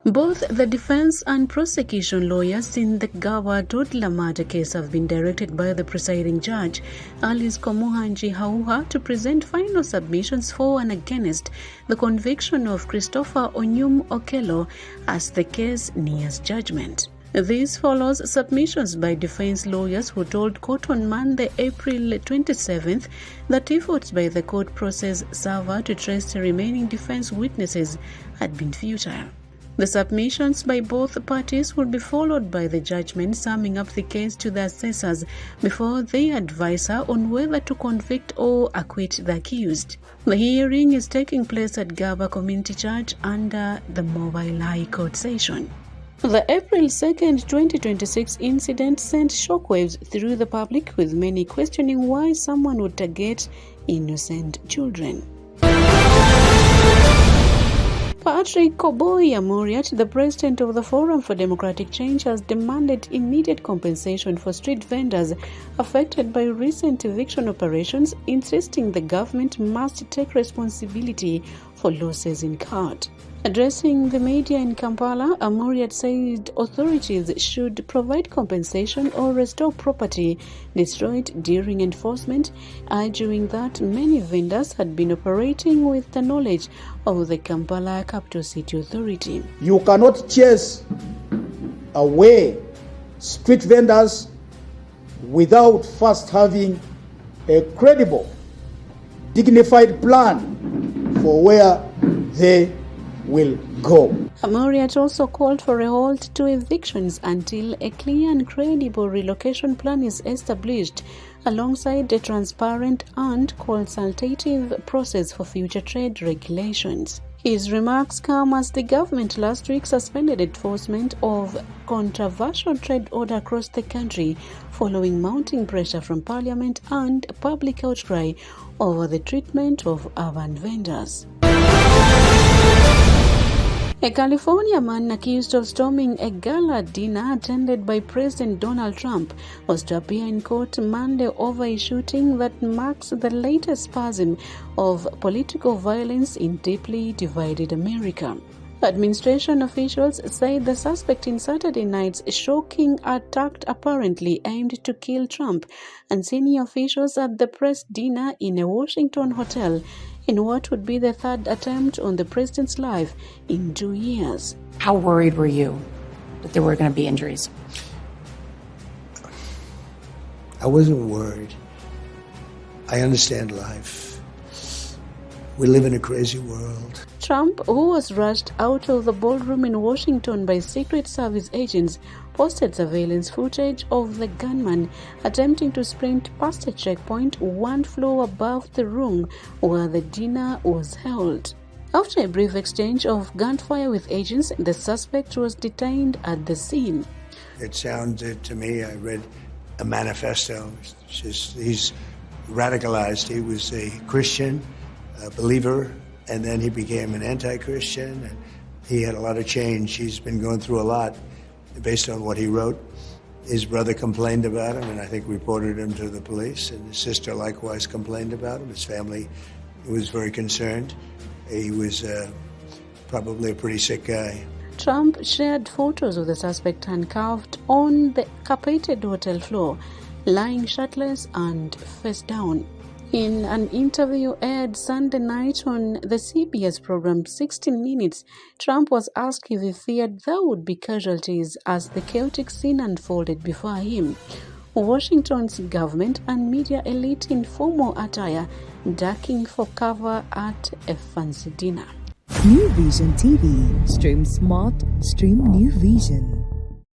Both the defense and prosecution lawyers in the Ggaba toddler murder case have been directed by the presiding judge, Alice Komuhanji Hauha, to present final submissions for and against the conviction of Christopher Onyum Okello as the case nears judgment. This follows submissions by defense lawyers who told court on Monday, April 27th, that efforts by the court process server to trace the remaining defense witnesses had been futile. The submissions by both parties will be followed by the judgment summing up the case to the assessors before they advise her on whether to convict or acquit the accused. The hearing is taking place at Ggaba Community Church under the Mobile High Court session. The April 2nd, 2026 incident sent shockwaves through the public, with many questioning why someone would target innocent children. Patrick Koboi Amuriat, the president of the Forum for Democratic Change, has demanded immediate compensation for street vendors affected by recent eviction operations, insisting the government must take responsibility for losses incurred. Addressing the media in Kampala, Amuriat said authorities should provide compensation or restore property destroyed during enforcement, arguing that many vendors had been operating with the knowledge of the Kampala Capital City Authority. You cannot chase away street vendors without first having a credible, dignified plan for where they will go. Amuriat also called for a halt to evictions until a clear and credible relocation plan is established, alongside a transparent and consultative process for future trade regulations. His remarks come as the government last week suspended enforcement of controversial trade order across the country following mounting pressure from Parliament and public outcry over the treatment of urban vendors. A California man accused of storming a gala dinner attended by President Donald Trump was to appear in court Monday over a shooting that marks the latest spasm of political violence in deeply divided America. Administration officials say the suspect in Saturday night's shocking attack apparently aimed to kill Trump and senior officials at the press dinner in a Washington hotel, in what would be the third attempt on the president's life in 2 years. How worried were you that there were going to be injuries? I wasn't worried. I understand life. We live in a crazy world. Trump, who was rushed out of the ballroom in Washington by Secret Service agents, posted surveillance footage of the gunman attempting to sprint past a checkpoint 1 floor above the room where the dinner was held. After a brief exchange of gunfire with agents, the suspect was detained at the scene. It sounded to me, I read a manifesto. He's radicalized. He was a Christian, a believer, and then he became an anti-Christian, and he had a lot of change. He's been going through a lot based on what he wrote. His brother complained about him, and I think reported him to the police, and his sister likewise complained about him. His family was very concerned. He was probably a pretty sick guy. Trump shared photos of the suspect handcuffed on the carpeted hotel floor, lying shirtless and face down. In an interview aired Sunday night on the CBS program 60 Minutes, Trump was asked if he feared there would be casualties as the chaotic scene unfolded before him. Washington's government and media elite in formal attire ducking for cover at a fancy dinner. New Vision TV. Stream smart, stream New Vision.